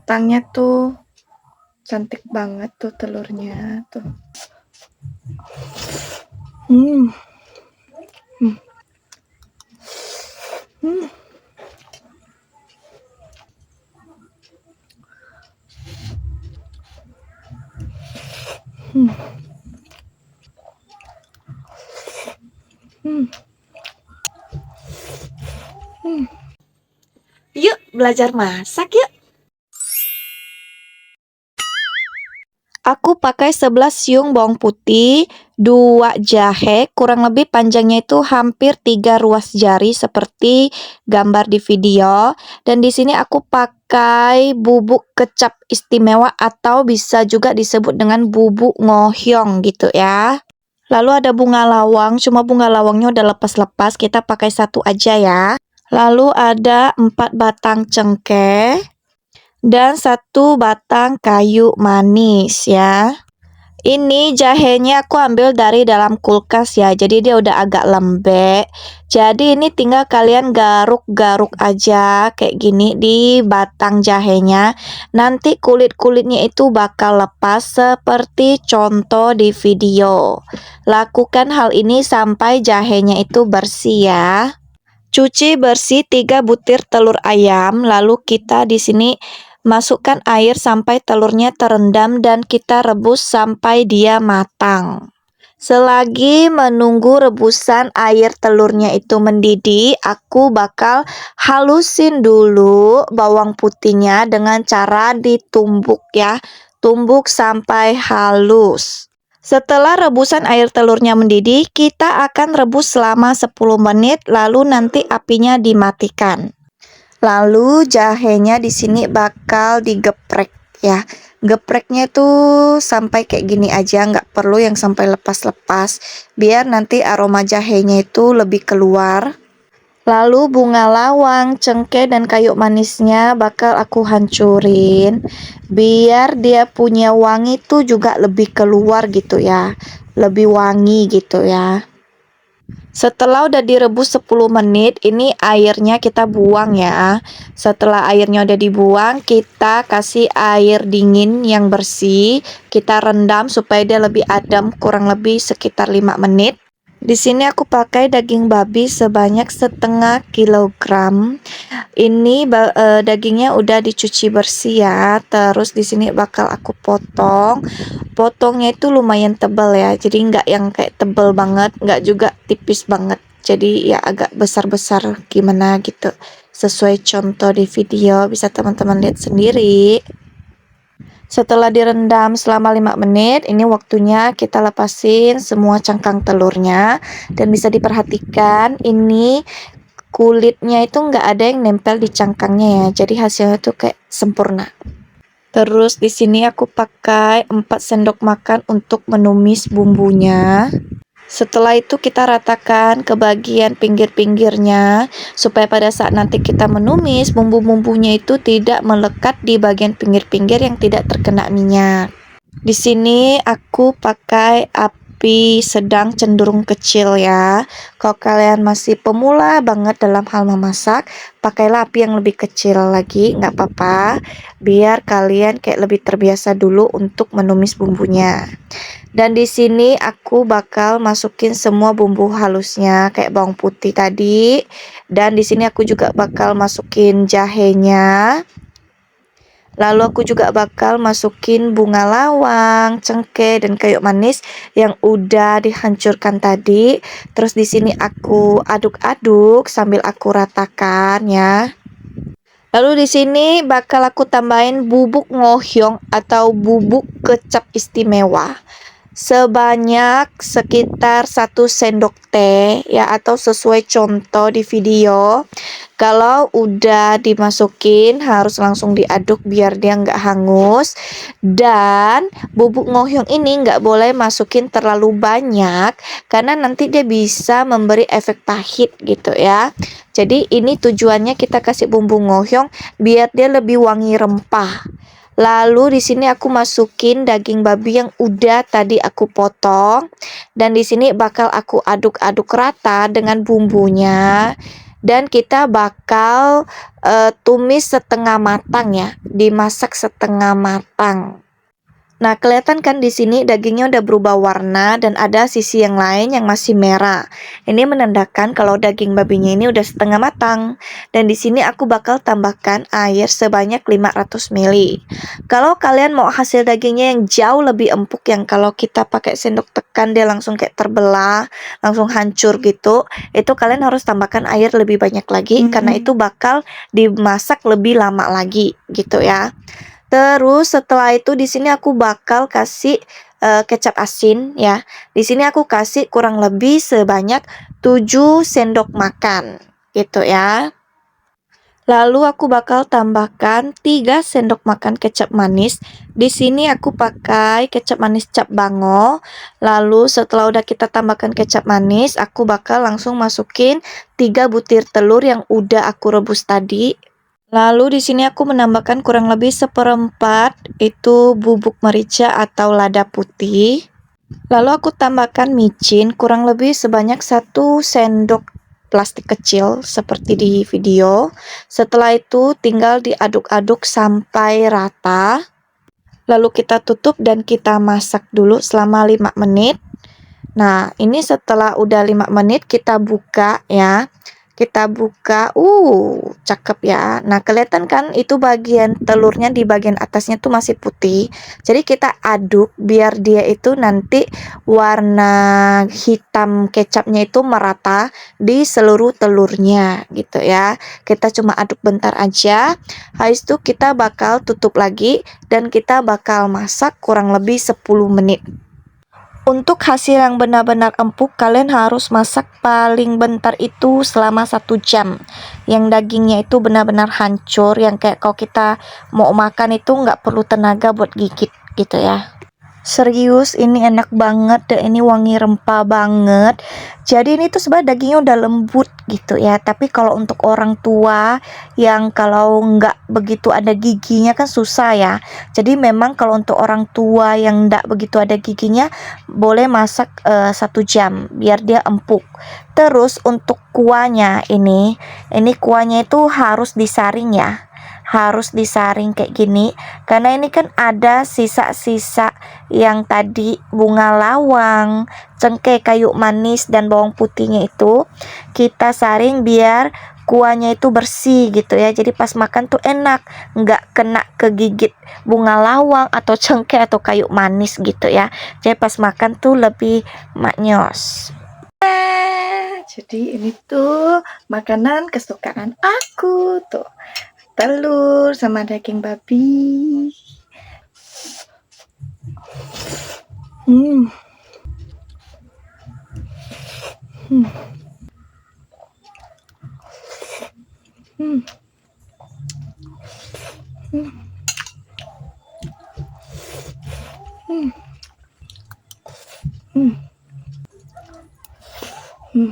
matangnya tuh cantik banget tuh telurnya tuh. Hmm. Hmm. Hmm. Hmm. Hmm. Hmm. Yuk belajar masak yuk. Aku pakai 11 siung bawang putih, 2 jahe, kurang lebih panjangnya itu hampir 3 ruas jari seperti gambar di video. Dan di sini aku pakai bubuk kecap istimewa atau bisa juga disebut dengan bubuk ngohyong gitu ya. Lalu ada bunga lawang, cuma bunga lawangnya udah lepas-lepas, kita pakai satu aja ya. Lalu ada 4 batang cengkeh dan 1 batang kayu manis ya. Ini jahenya aku ambil dari dalam kulkas ya, jadi dia udah agak lembek. Jadi ini tinggal kalian garuk-garuk aja kayak gini di batang jahenya. Nanti kulit-kulitnya itu bakal lepas seperti contoh di video. Lakukan hal ini sampai jahenya itu bersih ya. Cuci bersih 3 butir telur ayam, lalu kita di sini masukkan air sampai telurnya terendam dan kita rebus sampai dia matang. Selagi menunggu rebusan air telurnya itu mendidih, aku bakal halusin dulu bawang putihnya dengan cara ditumbuk ya. Tumbuk sampai halus. Setelah rebusan air telurnya mendidih, kita akan rebus selama 10 menit, lalu nanti apinya dimatikan. Lalu jahenya di sini bakal digeprek ya. Gepreknya tuh sampai kayak gini aja, nggak perlu yang sampai lepas-lepas, biar nanti aroma jahenya itu lebih keluar. Lalu bunga lawang, cengkeh, dan kayu manisnya bakal aku hancurin biar dia punya wangi tuh juga lebih keluar gitu ya, lebih wangi gitu ya. Setelah udah direbus 10 menit, ini airnya kita buang ya. Setelah airnya udah dibuang, kita kasih air dingin yang bersih. Kita rendam supaya dia lebih adem, kurang lebih sekitar 5 menit. Di sini aku pakai daging babi sebanyak 1/2 kilogram. Ini dagingnya udah dicuci bersih ya. Terus di sini bakal aku potong. Potongnya itu lumayan tebal ya. Jadi nggak yang kayak tebal banget, nggak juga tipis banget. Jadi ya agak besar-besar gimana gitu. Sesuai contoh di video, bisa teman-teman lihat sendiri. Setelah direndam selama 5 menit, ini waktunya kita lepasin semua cangkang telurnya. Dan bisa diperhatikan, ini kulitnya itu nggak ada yang nempel di cangkangnya ya. Jadi hasilnya tuh kayak sempurna. Terus di sini aku pakai 4 sendok makan untuk menumis bumbunya. Setelah itu kita ratakan ke bagian pinggir-pinggirnya supaya pada saat nanti kita menumis bumbu-bumbunya itu tidak melekat di bagian pinggir-pinggir yang tidak terkena minyak. Di sini aku pakai api sedang cenderung kecil ya. Kalau kalian masih pemula banget dalam hal memasak, pakailah api yang lebih kecil lagi, nggak apa-apa. Biar kalian kayak lebih terbiasa dulu untuk menumis bumbunya. Dan di sini aku bakal masukin semua bumbu halusnya kayak bawang putih tadi. Dan di sini aku juga bakal masukin jahenya. Lalu aku juga bakal masukin bunga lawang, cengkeh, dan kayu manis yang udah dihancurkan tadi. Terus di sini aku aduk-aduk sambil aku ratakan ya. Lalu di sini bakal aku tambahin bubuk ngohyong atau bubuk kecap istimewa sebanyak sekitar 1 sendok teh ya, atau sesuai contoh di video. Kalau udah dimasukin harus langsung diaduk biar dia nggak hangus. Dan bubuk ngohyong ini nggak boleh masukin terlalu banyak karena nanti dia bisa memberi efek pahit gitu ya. Jadi ini tujuannya kita kasih bumbu ngohyong biar dia lebih wangi rempah. Lalu di sini aku masukin daging babi yang udah tadi aku potong, dan di sini bakal aku aduk-aduk rata dengan bumbunya. dan kita bakal tumis setengah matang ya, dimasak setengah matang. Nah, kelihatan kan di sini dagingnya udah berubah warna dan ada sisi yang lain yang masih merah. Ini menandakan kalau daging babinya ini udah setengah matang. Dan di sini aku bakal tambahkan air sebanyak 500 ml. Kalau kalian mau hasil dagingnya yang jauh lebih empuk, yang kalau kita pakai sendok tekan dia langsung kayak terbelah, langsung hancur gitu, itu kalian harus tambahkan air lebih banyak lagi karena itu bakal dimasak lebih lama lagi gitu ya. Terus setelah itu di sini aku bakal kasih kecap asin ya. Di sini aku kasih kurang lebih sebanyak 7 sendok makan gitu ya. Lalu aku bakal tambahkan 3 sendok makan kecap manis. Di sini aku pakai kecap manis cap bango. Lalu setelah udah kita tambahkan kecap manis, aku bakal langsung masukin 3 butir telur yang udah aku rebus tadi. Lalu di sini aku menambahkan kurang lebih seperempat itu bubuk merica atau lada putih. Lalu aku tambahkan micin kurang lebih sebanyak 1 sendok plastik kecil seperti di video. Setelah itu tinggal diaduk-aduk sampai rata. Lalu kita tutup dan kita masak dulu selama 5 menit. Nah, ini setelah udah 5 menit kita buka ya. Kita buka, cakep ya. Nah, kelihatan kan itu bagian telurnya di bagian atasnya tuh masih putih. Jadi kita aduk biar dia itu nanti warna hitam kecapnya itu merata di seluruh telurnya gitu ya. Kita cuma aduk bentar aja. Habis itu kita bakal tutup lagi dan kita bakal masak kurang lebih 10 menit. Untuk hasil yang benar-benar empuk, kalian harus masak paling bentar itu selama 1 jam. Yang dagingnya itu benar-benar hancur, yang kayak kalau kita mau makan itu nggak perlu tenaga buat gigit gitu ya. Serius, ini enak banget dan ini wangi rempah banget. Jadi ini tuh sebenarnya dagingnya udah lembut gitu ya. Tapi kalau untuk orang tua yang kalau nggak begitu ada giginya kan susah ya. Jadi memang kalau untuk orang tua yang nggak begitu ada giginya, boleh masak 1 jam biar dia empuk. Terus untuk kuahnya ini kuahnya itu harus disaring ya. Harus disaring kayak gini karena ini kan ada sisa-sisa yang tadi bunga lawang, cengkeh, kayu manis dan bawang putihnya itu kita saring biar kuahnya itu bersih gitu ya. Jadi pas makan tuh enak, nggak kena kegigit bunga lawang atau cengkeh atau kayu manis gitu ya. Jadi pas makan tuh lebih maknyos. Jadi ini tuh makanan kesukaan aku tuh. Telur sama daging babi. Hmm. Hmm. Hmm. Hmm. Hmm. Hmm. Hmm.